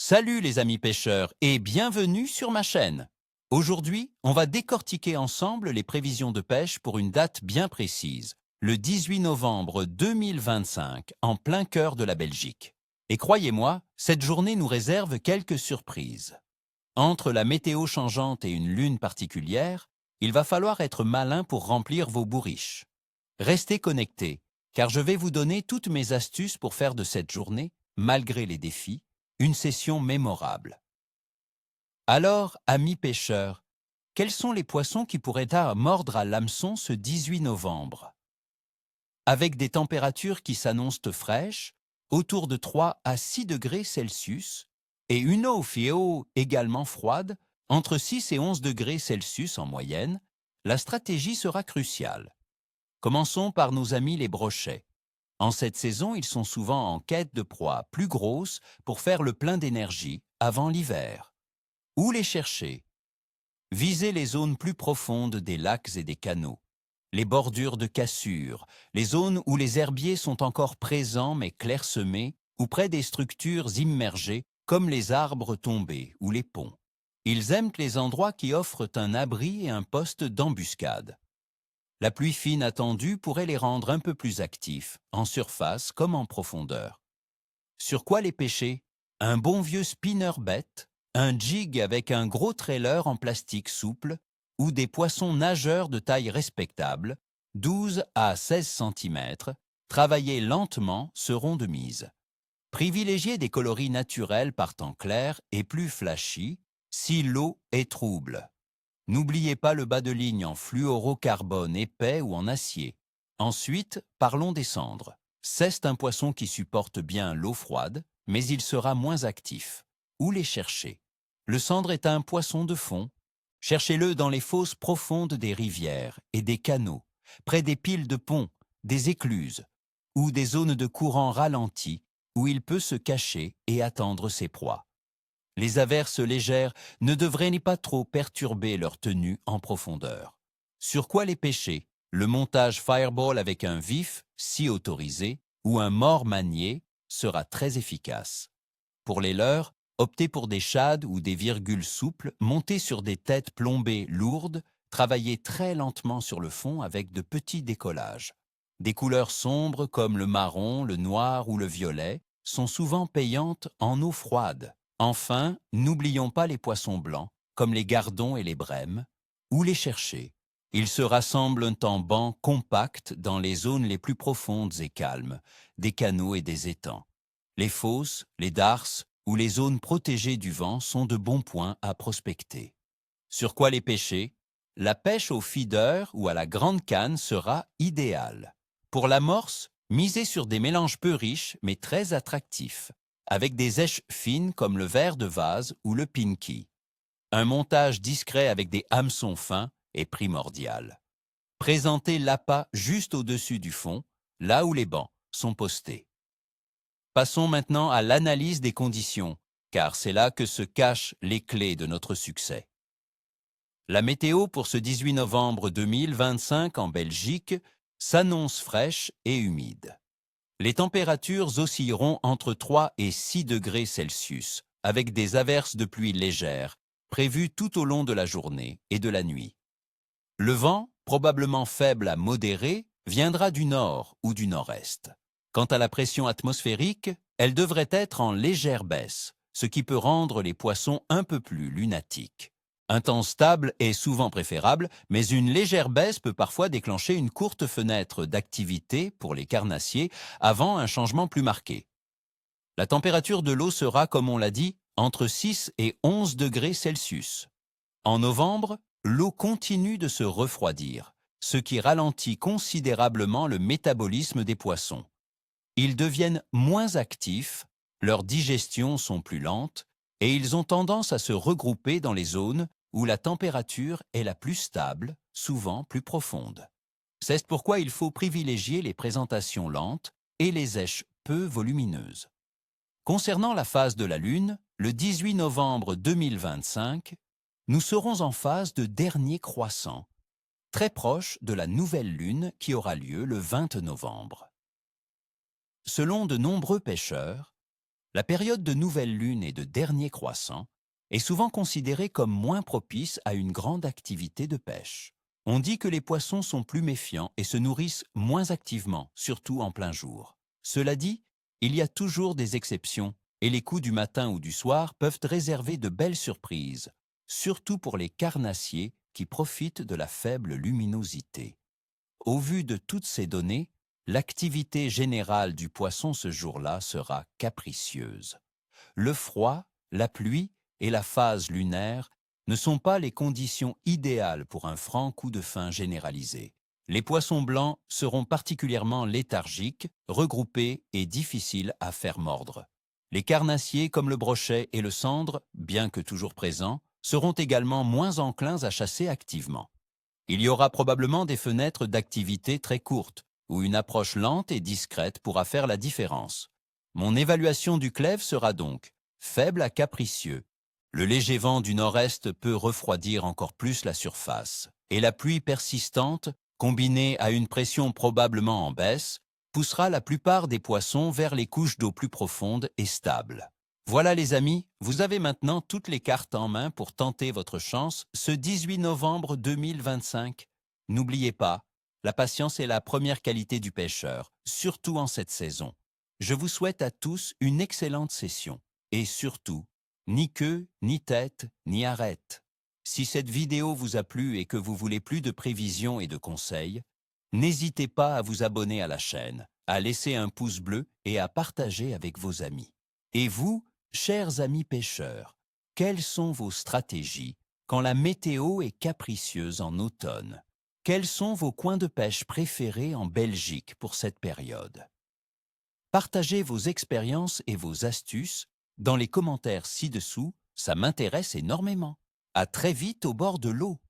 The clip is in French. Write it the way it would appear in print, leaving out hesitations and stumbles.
Salut les amis pêcheurs et bienvenue sur ma chaîne. Aujourd'hui, on va décortiquer ensemble les prévisions de pêche pour une date bien précise, le 18 novembre 2025, en plein cœur de la Belgique. Et croyez-moi, cette journée nous réserve quelques surprises. Entre la météo changeante et une lune particulière, il va falloir être malin pour remplir vos bourriches. Restez connectés, car je vais vous donner toutes mes astuces pour faire de cette journée, malgré les défis, une session mémorable. Alors, amis pêcheurs, quels sont les poissons qui pourraient mordre à l'hameçon ce 18 novembre? Avec des températures qui s'annoncent fraîches, autour de 3 à 6 degrés Celsius, et une eau féo également froide, entre 6 et 11 degrés Celsius en moyenne, la stratégie sera cruciale. Commençons par nos amis les brochets. En cette saison, ils sont souvent en quête de proies plus grosses pour faire le plein d'énergie avant l'hiver. Où les chercher? Visez les zones plus profondes des lacs et des canaux, les bordures de cassures, les zones où les herbiers sont encore présents mais clairsemés ou près des structures immergées comme les arbres tombés ou les ponts. Ils aiment les endroits qui offrent un abri et un poste d'embuscade. La pluie fine attendue pourrait les rendre un peu plus actifs, en surface comme en profondeur. Sur quoi les pêcher? Un bon vieux spinnerbait, un jig avec un gros trailer en plastique souple ou des poissons nageurs de taille respectable, 12 à 16 cm, travaillés lentement seront de mise. Privilégiez des coloris naturels par temps clair et plus flashy si l'eau est trouble. N'oubliez pas le bas de ligne en fluorocarbone épais ou en acier. Ensuite, parlons des cendres. C'est un poisson qui supporte bien l'eau froide, mais il sera moins actif. Où les chercher? Le cendre est un poisson de fond. Cherchez-le dans les fosses profondes des rivières et des canaux, près des piles de ponts, des écluses, ou des zones de courant ralenti où il peut se cacher et attendre ses proies. Les averses légères ne devraient pas trop perturber leur tenue en profondeur. Sur quoi les pêcher? Le montage fireball avec un vif, si autorisé, ou un mors manié sera très efficace. Pour les leurres, optez pour des shades ou des virgules souples montés sur des têtes plombées lourdes, travaillées très lentement sur le fond avec de petits décollages. Des couleurs sombres comme le marron, le noir ou le violet sont souvent payantes en eau froide. Enfin, n'oublions pas les poissons blancs, comme les gardons et les brèmes. Où les chercher? Ils se rassemblent en bancs compacts dans les zones les plus profondes et calmes, des canaux et des étangs. Les fosses, les darses ou les zones protégées du vent sont de bons points à prospecter. Sur quoi les pêcher? La pêche au feeder ou à la grande canne sera idéale. Pour l'amorce, misez sur des mélanges peu riches mais très attractifs, avec des èches fines comme le verre de vase ou le pinky. Un montage discret avec des hameçons fins est primordial. Présentez l'appât juste au-dessus du fond, là où les bancs sont postés. Passons maintenant à l'analyse des conditions, car c'est là que se cachent les clés de notre succès. La météo pour ce 18 novembre 2025 en Belgique s'annonce fraîche et humide. Les températures oscilleront entre 3 et 6 degrés Celsius, avec des averses de pluie légères, prévues tout au long de la journée et de la nuit. Le vent, probablement faible à modéré, viendra du nord ou du nord-est. Quant à la pression atmosphérique, elle devrait être en légère baisse, ce qui peut rendre les poissons un peu plus lunatiques. Un temps stable est souvent préférable, mais une légère baisse peut parfois déclencher une courte fenêtre d'activité pour les carnassiers avant un changement plus marqué. La température de l'eau sera, comme on l'a dit, entre 6 et 11 degrés Celsius. En novembre, l'eau continue de se refroidir, ce qui ralentit considérablement le métabolisme des poissons. Ils deviennent moins actifs, leurs digestions sont plus lentes et ils ont tendance à se regrouper dans les zones où la température est la plus stable, souvent plus profonde. C'est pourquoi il faut privilégier les présentations lentes et les èches peu volumineuses. Concernant la phase de la Lune, le 18 novembre 2025, nous serons en phase de dernier croissant, très proche de la nouvelle Lune qui aura lieu le 20 novembre. Selon de nombreux pêcheurs, La période de nouvelle lune et de dernier croissant est souvent considérée comme moins propice à une grande activité de pêche. On dit que les poissons sont plus méfiants et se nourrissent moins activement, surtout en plein jour. Cela dit, il y a toujours des exceptions et les coups du matin ou du soir peuvent réserver de belles surprises, surtout pour les carnassiers qui profitent de la faible luminosité. Au vu de toutes ces données, l'activité générale du poisson ce jour-là sera capricieuse. Le froid, la pluie et la phase lunaire ne sont pas les conditions idéales pour un franc coup de fin généralisé. Les poissons blancs seront particulièrement léthargiques, regroupés et difficiles à faire mordre. Les carnassiers comme le brochet et le sandre, bien que toujours présents, seront également moins enclins à chasser activement. Il y aura probablement des fenêtres d'activité très courtes, où une approche lente et discrète pourra faire la différence. Mon évaluation du clève sera donc faible à capricieux. Le léger vent du nord-est peut refroidir encore plus la surface, et la pluie persistante, combinée à une pression probablement en baisse, poussera la plupart des poissons vers les couches d'eau plus profondes et stables. Voilà les amis, vous avez maintenant toutes les cartes en main pour tenter votre chance ce 18 novembre 2025. N'oubliez pas, la patience est la première qualité du pêcheur, surtout en cette saison. Je vous souhaite à tous une excellente session. Et surtout, ni queue, ni tête, ni arrête. Si cette vidéo vous a plu et que vous voulez plus de prévisions et de conseils, n'hésitez pas à vous abonner à la chaîne, à laisser un pouce bleu et à partager avec vos amis. Et vous, chers amis pêcheurs, quelles sont vos stratégies quand la météo est capricieuse en automne? Quels sont vos coins de pêche préférés en Belgique pour cette période? Partagez vos expériences et vos astuces dans les commentaires ci-dessous, ça m'intéresse énormément. À très vite au bord de l'eau.